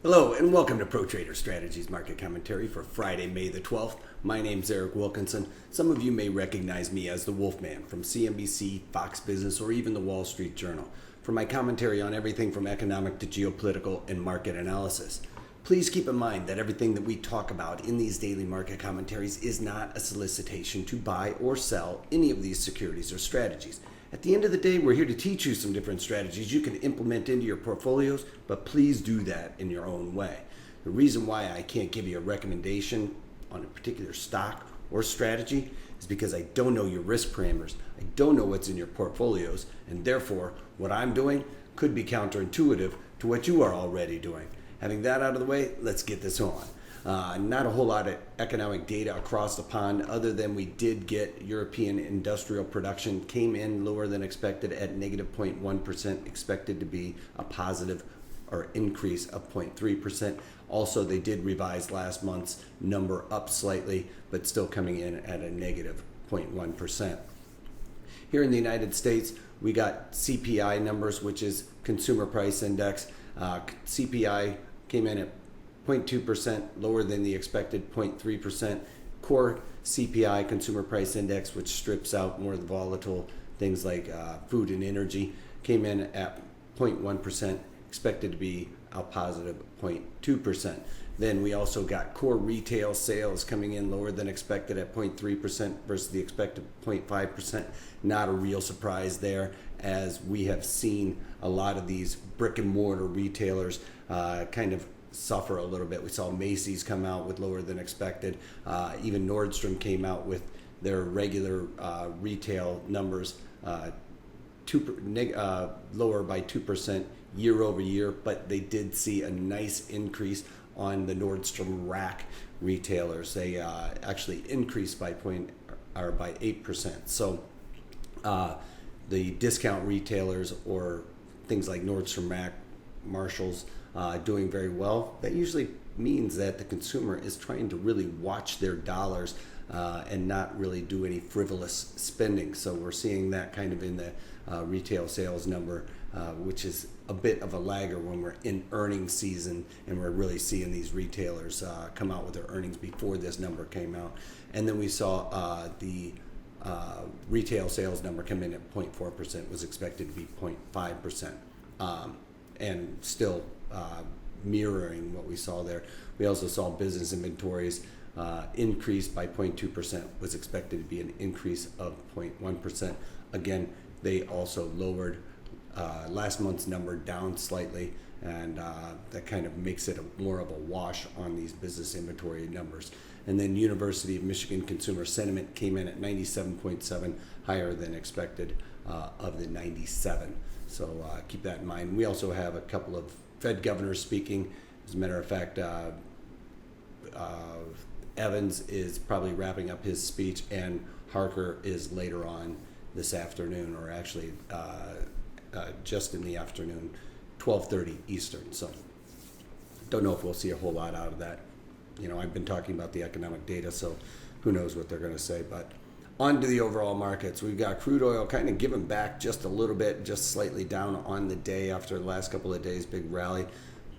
Hello and welcome to Pro Trader Strategies Market Commentary for Friday, May the 12th. My name's Eric Wilkinson. Some of you may recognize me as the Wolfman from CNBC, Fox Business, or even the Wall Street Journal for my commentary on everything from economic to geopolitical and market analysis. Please keep in mind that everything that we talk about in these daily market commentaries is not a solicitation to buy or sell any of these securities or strategies. At the end of the day, we're here to teach you some different strategies you can implement into your portfolios, but please do that in your own way. The reason why I can't give you a recommendation on a particular stock or strategy is because I don't know your risk parameters. I don't know what's in your portfolios, and therefore, what I'm doing could be counterintuitive to what you are already doing. Having that out of the way, let's get this on. Not a whole lot of economic data across the pond other than we did get European industrial production came in lower than expected at negative 0.1%, expected to be a positive or increase of 0.3%. Also, they did revise last month's number up slightly, but still coming in at a negative 0.1%. Here in the United States, we got CPI numbers, which is Consumer Price Index. CPI came in at 0.2%, lower than the expected 0.3%. Core CPI, Consumer Price Index, which strips out more of the volatile things like food and energy, came in at 0.1%, expected to be a positive 0.2%. Then we also got core retail sales coming in lower than expected at 0.3% versus the expected 0.5%. Not a real surprise there, as we have seen a lot of these brick and mortar retailers kind of suffer a little bit. We saw Macy's come out with lower than expected. Even Nordstrom came out with their regular retail numbers lower by 2% year over year, but they did see a nice increase on the Nordstrom Rack retailers. They actually increased by 8%. So the discount retailers or things like Nordstrom Rack, Marshalls, doing very well. That usually means that the consumer is trying to really watch their dollars and not really do any frivolous spending. So we're seeing that kind of in the retail sales number, which is a bit of a lagger when we're in earnings season and we're really seeing these retailers come out with their earnings before this number came out. And then we saw the retail sales number come in at 0.4%, was expected to be 0.5%, and still mirroring what we saw there. We also saw business inventories increase by 0.2%, was expected to be an increase of 0.1%. Again, they also lowered last month's number down slightly, and that kind of makes it more of a wash on these business inventory numbers. And then University of Michigan consumer sentiment came in at 97.7, higher than expected of the 97. So keep that in mind. We also have a couple of Fed governors speaking. As a matter of fact, Evans is probably wrapping up his speech, and Harker is later on this afternoon, or actually just in the afternoon, 12:30 Eastern. So don't know if we'll see a whole lot out of that. You know, I've been talking about the economic data, so who knows what they're going to say. But on to the overall markets. We've got crude oil kind of giving back just a little bit, just slightly down on the day after the last couple of days, big rally.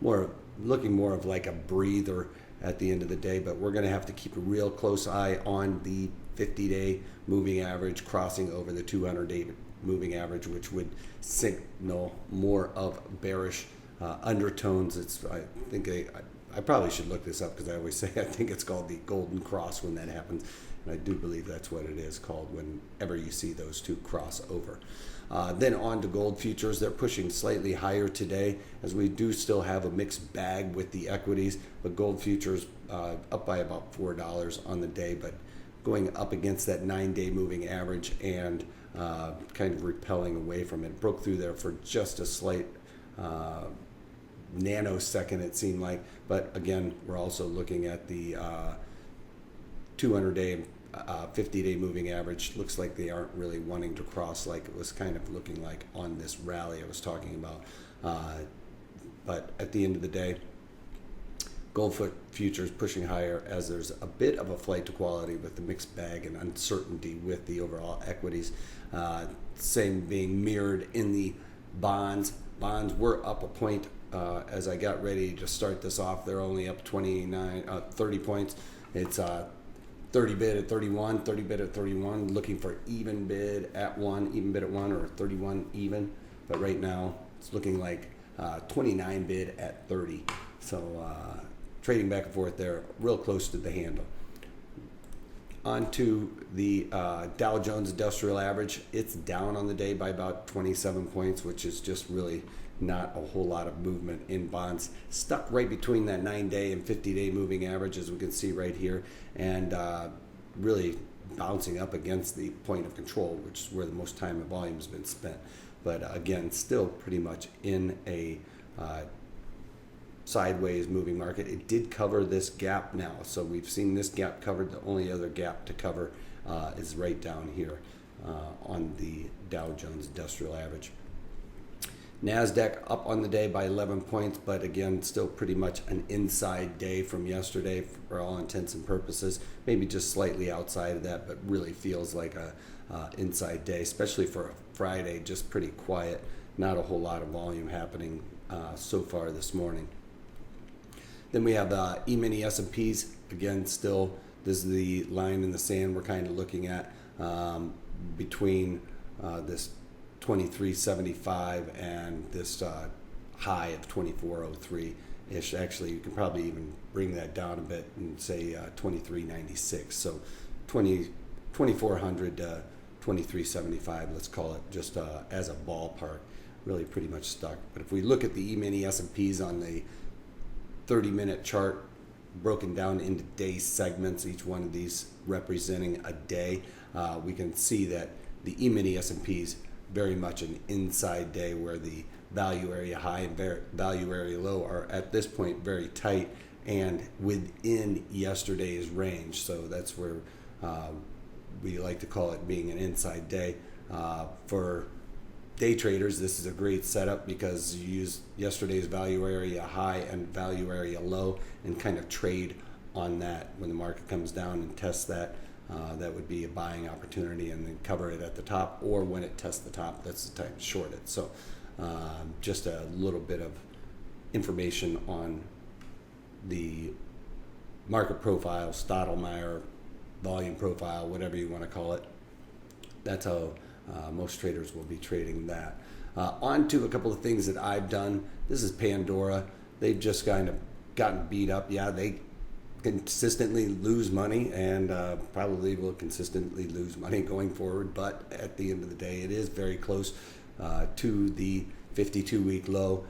Looking more of like a breather at the end of the day, but we're going to have to keep a real close eye on the 50-day moving average crossing over the 200-day moving average, which would signal more of bearish undertones. I probably should look this up because I always say I think it's called the golden cross when that happens. And I do believe that's what it is called whenever you see those two cross over. Then on to gold futures. They're pushing slightly higher today, as we do still have a mixed bag with the equities, but gold futures up by about $4 on the day, but going up against that 9-day moving average and kind of repelling away from it. Broke through there for just a slight nanosecond, it seemed like, but again, we're also looking at the 200-day 50-day moving average. Looks like they aren't really wanting to cross like it was kind of looking like on this rally I was talking about. But at the end of the day, gold futures pushing higher, as there's a bit of a flight to quality with the mixed bag and uncertainty with the overall equities. Same being mirrored in the bonds. Bonds were up as I got ready to start this off. They're only up 30 points. It's 30 bid at 31, 30 bid at 31, looking for even bid at 1, or 31 even. But right now it's looking like 29 bid at 30. So trading back and forth there, real close to the handle. On to the Dow Jones Industrial Average. It's down on the day by about 27 points, which is just really not a whole lot of movement in bonds. Stuck right between that 9-day and 50-day moving average, as we can see right here, and really bouncing up against the point of control, which is where the most time and volume has been spent. But again, still pretty much in a sideways moving market. It did cover this gap now, so we've seen this gap covered. The only other gap to cover is right down here on the Dow Jones Industrial Average. NASDAQ up on the day by 11 points, but again, still pretty much an inside day from yesterday for all intents and purposes. Maybe just slightly outside of that, but really feels like a inside day, especially for a Friday. Just pretty quiet. Not a whole lot of volume happening so far this morning. Then we have E-mini S&Ps. Again, still, this is the line in the sand we're kind of looking at between this 2375 and this high of 2403-ish. Actually, you can probably even bring that down a bit and say 2396. So 2400 to 2375, let's call it, just as a ballpark. Really pretty much stuck. But if we look at the E-mini S&Ps on the 30-minute chart, broken down into day segments, each one of these representing a day, we can see that the E-mini S&Ps very much an inside day, where the value area high and value area low are at this point very tight and within yesterday's range. So that's where we like to call it being an inside day. For day traders, this is a great setup because you use yesterday's value area high and value area low and kind of trade on that. When the market comes down and tests that, that would be a buying opportunity, and then cover it at the top, or when it tests the top, that's the time to short it. So just a little bit of information on the market profile, Stottlemyre volume profile, whatever you want to call it. That's how most traders will be trading that. On to a couple of things that I've done. This is Pandora. They've just kind of gotten beat up. Yeah, they consistently lose money, and probably will consistently lose money going forward, but at the end of the day, it is very close to the 52-week low.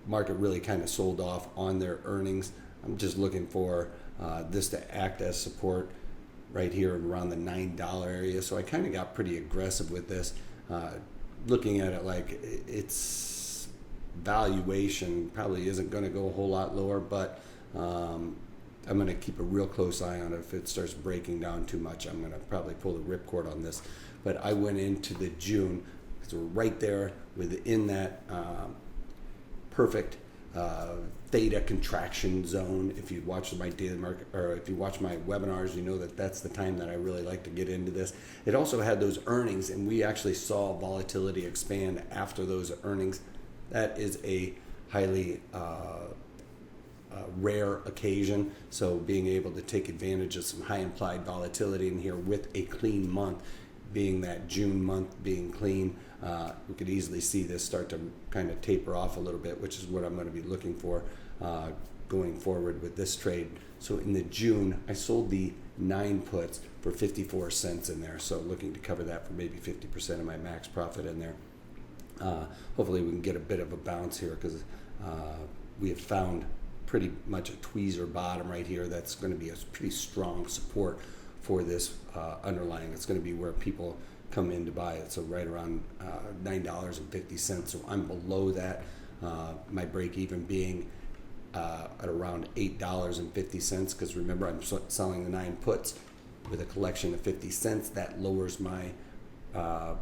Market really kind of sold off on their earnings. I'm just looking for this to act as support right here around the $9 area. So I kind of got pretty aggressive with this, looking at it like its valuation probably isn't going to go a whole lot lower, but I'm going to keep a real close eye on it. If it starts breaking down too much, I'm going to probably pull the ripcord on this. But I went into the June, because we're right there within that perfect theta contraction zone. If you watch my daily market, or if you watch my webinars, you know that that's the time that I really like to get into this. It also had those earnings, and we actually saw volatility expand after those earnings. That is a highly rare occasion, so being able to take advantage of some high implied volatility in here with a clean month, being that June month being clean, we could easily see this start to kind of taper off a little bit, which is what I'm going to be looking for going forward with this trade. So in the June, I sold the 9 puts for 54 cents in there, so looking to cover that for maybe 50% of my max profit in there. Hopefully we can get a bit of a bounce here, because we have found pretty much a tweezer bottom right here. That's going to be a pretty strong support for this underlying. It's going to be where people come in to buy it, so right around $9.50. So I'm below that, my break even being at around $8.50, because remember, I'm selling the 9 puts with a collection of 50 cents. That lowers my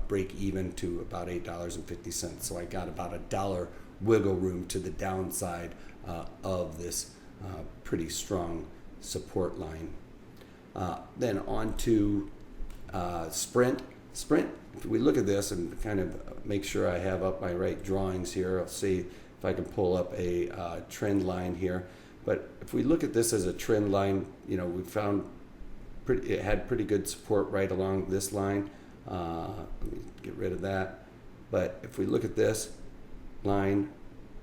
break even to about $8.50. So I got about $1 wiggle room to the downside of this pretty strong support line. Then on to Sprint. Sprint, if we look at this and kind of make sure I have up my right drawings here, I'll see if I can pull up a trend line here. But if we look at this as a trend line, you know, we found it had pretty good support right along this line. Let me get rid of that. But if we look at this line,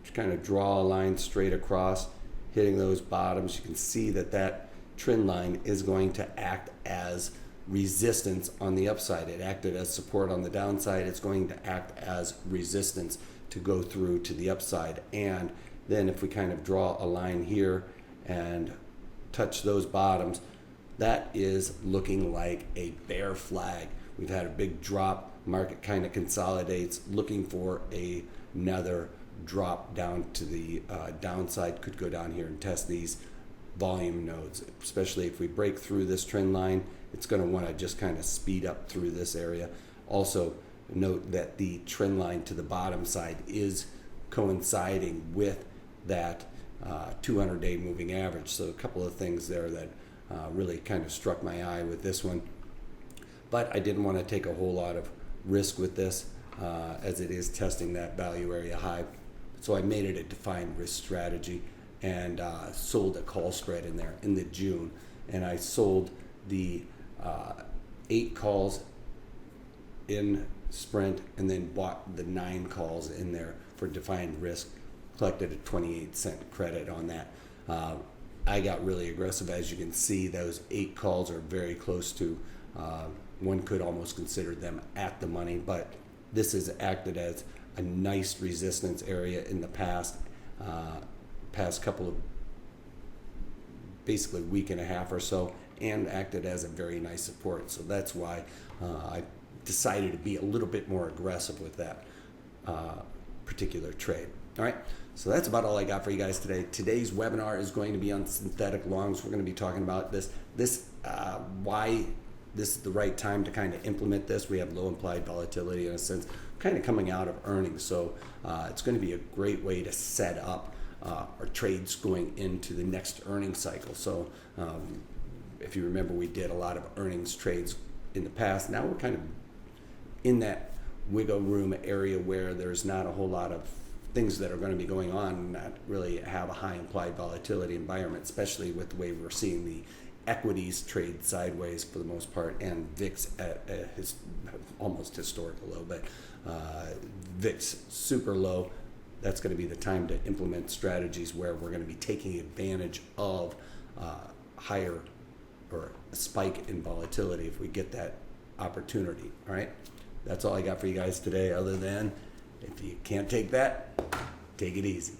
just kind of draw a line straight across, hitting those bottoms, you can see that that trend line is going to act as resistance on the upside. It acted as support on the downside. It's going to act as resistance to go through to the upside. And then if we kind of draw a line here and touch those bottoms, that is looking like a bear flag. We've had a big drop, market kind of consolidates, looking for another drop down to the downside. Could go down here and test these volume nodes, especially if we break through this trend line. It's going to want to just kind of speed up through this area. Also note that the trend line to the bottom side is coinciding with that 200-day moving average. So a couple of things there that really kind of struck my eye with this one. But I didn't want to take a whole lot of risk with this as it is testing that value area high. So I made it a defined risk strategy and sold a call spread in there in the June. And I sold the 8 calls in Sprint and then bought the 9 calls in there for defined risk, collected a 28-cent credit on that. I got really aggressive. As you can see, those 8 calls are very close to, one could almost consider them at the money, but this has acted as a nice resistance area in the past couple of, basically week and a half or so, and acted as a very nice support. So that's why I decided to be a little bit more aggressive with that particular trade. All right, so that's about all I got for you guys today. Today's webinar is going to be on synthetic longs. We're going to be talking about why this is the right time to kind of implement this. We have low implied volatility in a sense, kind of coming out of earnings. So it's going to be a great way to set up our trades going into the next earnings cycle. So if you remember, we did a lot of earnings trades in the past. Now we're kind of in that wiggle room area where there's not a whole lot of things that are going to be going on and not really have a high implied volatility environment, especially with the way we're seeing the equities trade sideways for the most part, and VIX at almost historical low, but VIX super low. That's going to be the time to implement strategies where we're going to be taking advantage of higher or a spike in volatility if we get that opportunity. All right, that's all I got for you guys today, other than if you can't take that, take it easy.